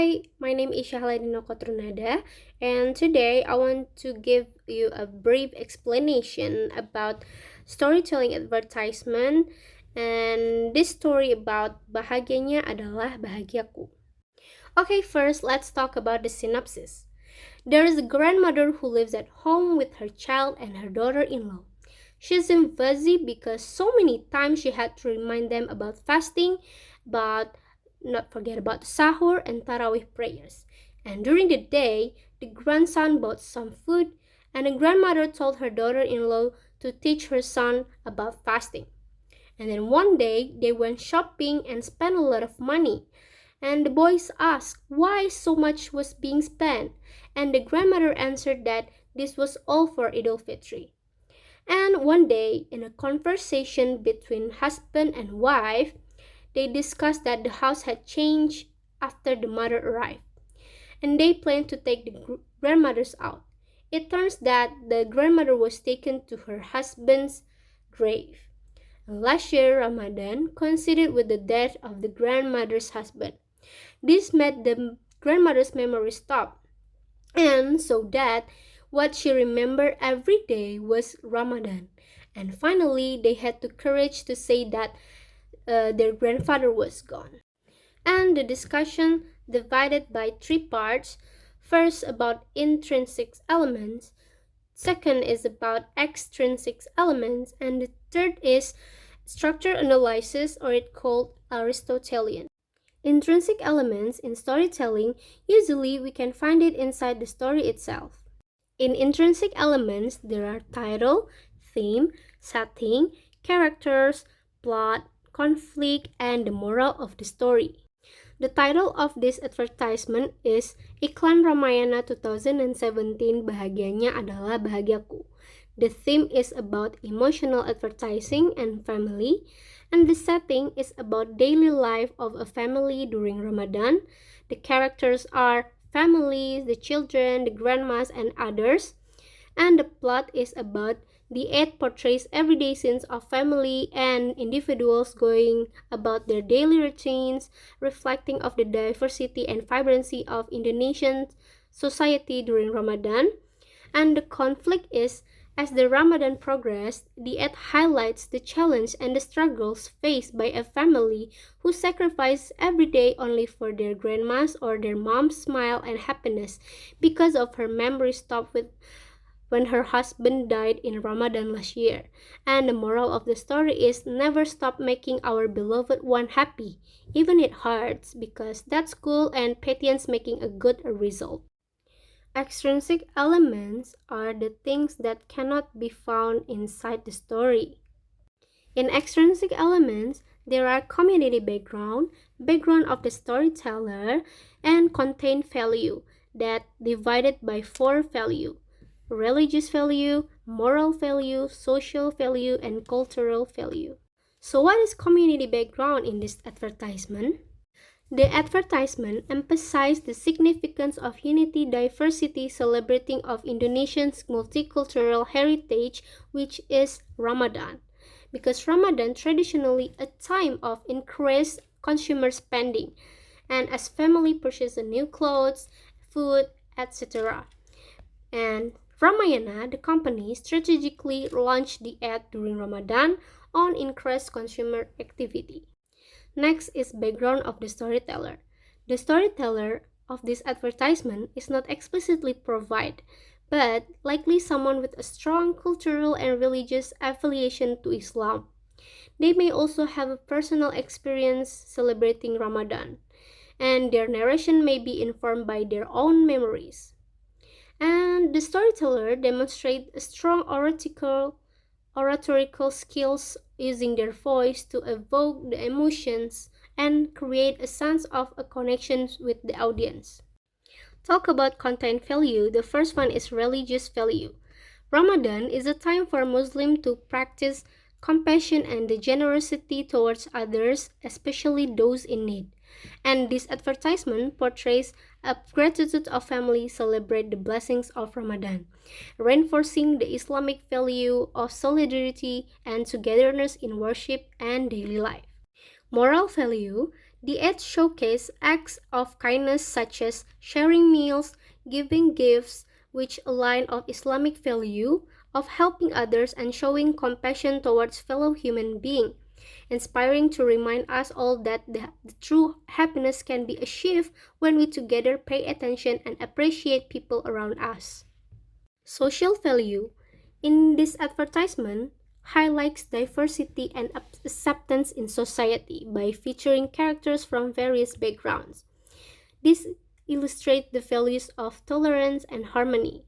Hi, my name is Syachla and today I want to give you a brief explanation about storytelling advertisement and this story about bahagianya adalah bahagiaku. Okay, first let's talk about the synopsis. There is a grandmother who lives at home with her child and her daughter-in-law. She seemed fuzzy because so many times she had to remind them about fasting, but not forget about sahur and tarawih prayers. And during the day, the grandson bought some food, and the grandmother told her daughter-in-law to teach her son about fasting. And then one day, they went shopping and spent a lot of money. And the boys asked why so much was being spent, and the grandmother answered that this was all for Eid al-Fitr. And one day, in a conversation between husband and wife, they discussed that the house had changed after the mother arrived, and they planned to take the grandmothers out. It turns that the grandmother was taken to her husband's grave. And last year, Ramadan coincided with the death of the grandmother's husband. This made the grandmother's memory stop, and so that what she remembered every day was Ramadan. And finally, they had the courage to say that their grandfather was gone. And the discussion divided by three parts. First, about intrinsic elements. Second is about extrinsic elements. And the third is structure analysis, or it called Aristotelian. Intrinsic elements in storytelling, usually we can find it inside the story itself. In intrinsic elements, there are title, theme, setting, characters, plot, conflict, and the moral of the story. The title of this advertisement is Iklan Ramayana 2017 Bahagianya Adalah Bahagiaku. The theme is about emotional advertising and family, and the setting is about daily life of a family during Ramadan. The characters are families, the children, the grandmas, and others. And the plot is about the ad portrays everyday scenes of family and individuals going about their daily routines, reflecting of the diversity and vibrancy of Indonesian society during Ramadan. And the conflict is, as the Ramadan progressed, the ad highlights the challenge and the struggles faced by a family who sacrifice every day only for their grandma's or their mom's smile and happiness because of her memory stopped with when her husband died in Ramadan last year. And the moral of the story is never stop making our beloved one happy, even it hurts, because that's cool and patience making a good result. Extrinsic elements are the things that cannot be found inside the story. In extrinsic elements, there are community background of the storyteller, and content value that divided by four values: religious value, moral value, social value, and cultural value. So what is community background in this advertisement? The advertisement emphasized the significance of unity, diversity, celebrating of Indonesia's multicultural heritage, which is Ramadan. Because Ramadan traditionally a time of increased consumer spending, and as family purchase new clothes, food, etc. And Ramayana, the company, strategically launched the ad during Ramadan on increased consumer activity. Next is background of the storyteller. The storyteller of this advertisement is not explicitly provided, but likely someone with a strong cultural and religious affiliation to Islam. They may also have a personal experience celebrating Ramadan, and their narration may be informed by their own memories. And the storyteller demonstrates strong oratorical skills using their voice to evoke the emotions and create a sense of a connection with the audience. Talk about content value. The first one is religious value. Ramadan is a time for Muslims to practice compassion and the generosity towards others, especially those in need. And this advertisement portrays a gratitude of family celebrate the blessings of Ramadan, reinforcing the Islamic value of solidarity and togetherness in worship and daily life. Moral value. The ads showcase acts of kindness such as sharing meals, giving gifts, which align of Islamic value of helping others and showing compassion towards fellow human being, inspiring to remind us all that the true happiness can be achieved when we together pay attention and appreciate people around us. Social value in this advertisement highlights diversity and acceptance in society by featuring characters from various backgrounds. This illustrates the values of tolerance and harmony,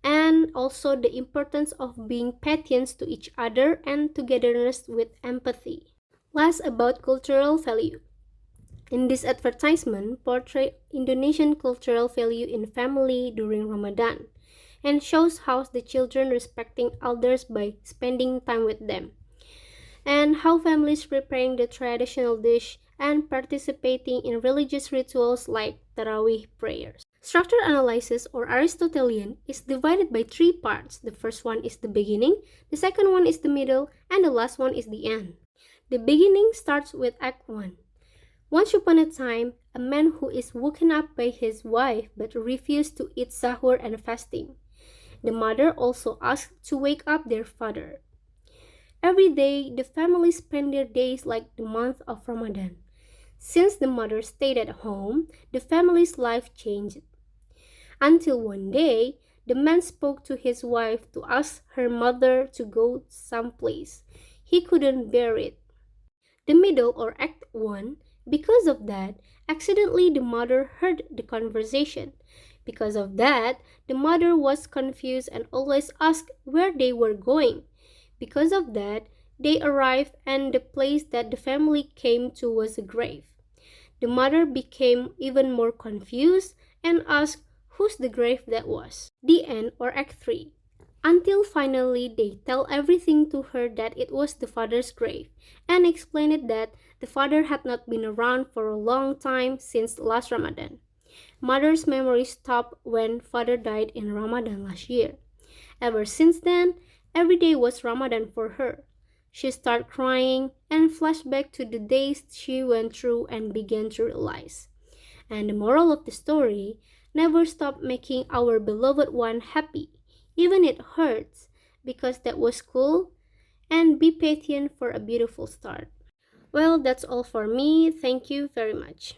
and also the importance of being patient to each other and togetherness with empathy. Last, about cultural value. In this advertisement, portray Indonesian cultural value in family during Ramadan and shows how the children respecting elders by spending time with them, and how families preparing the traditional dish and participating in religious rituals like Tarawih prayers. Structure analysis or Aristotelian is divided by three parts. The first one is the beginning, the second one is the middle, and the last one is the end. The beginning starts with Act 1. Once upon a time, a man who is woken up by his wife but refused to eat sahur and fasting. The mother also asked to wake up their father. Every day, the family spent their days like the month of Ramadan. Since the mother stayed at home, the family's life changed. Until one day, the man spoke to his wife to ask her mother to go someplace. He couldn't bear it. The middle or Act 1, because of that, accidentally the mother heard the conversation. Because of that, the mother was confused and always asked where they were going. Because of that, they arrived and the place that the family came to was a grave. The mother became even more confused and asked whose the grave that was. The end or Act 3. Until finally they tell everything to her that it was the father's grave and explained that the father had not been around for a long time since last Ramadan. Mother's memory stopped when father died in Ramadan last year. Ever since then, every day was Ramadan for her. She started crying and flashed back to the days she went through and began to realize. And the moral of the story, never stop making our beloved one happy, even it hurts, because that was cool, and be patient for a beautiful start. Well, that's all for me. Thank you very much.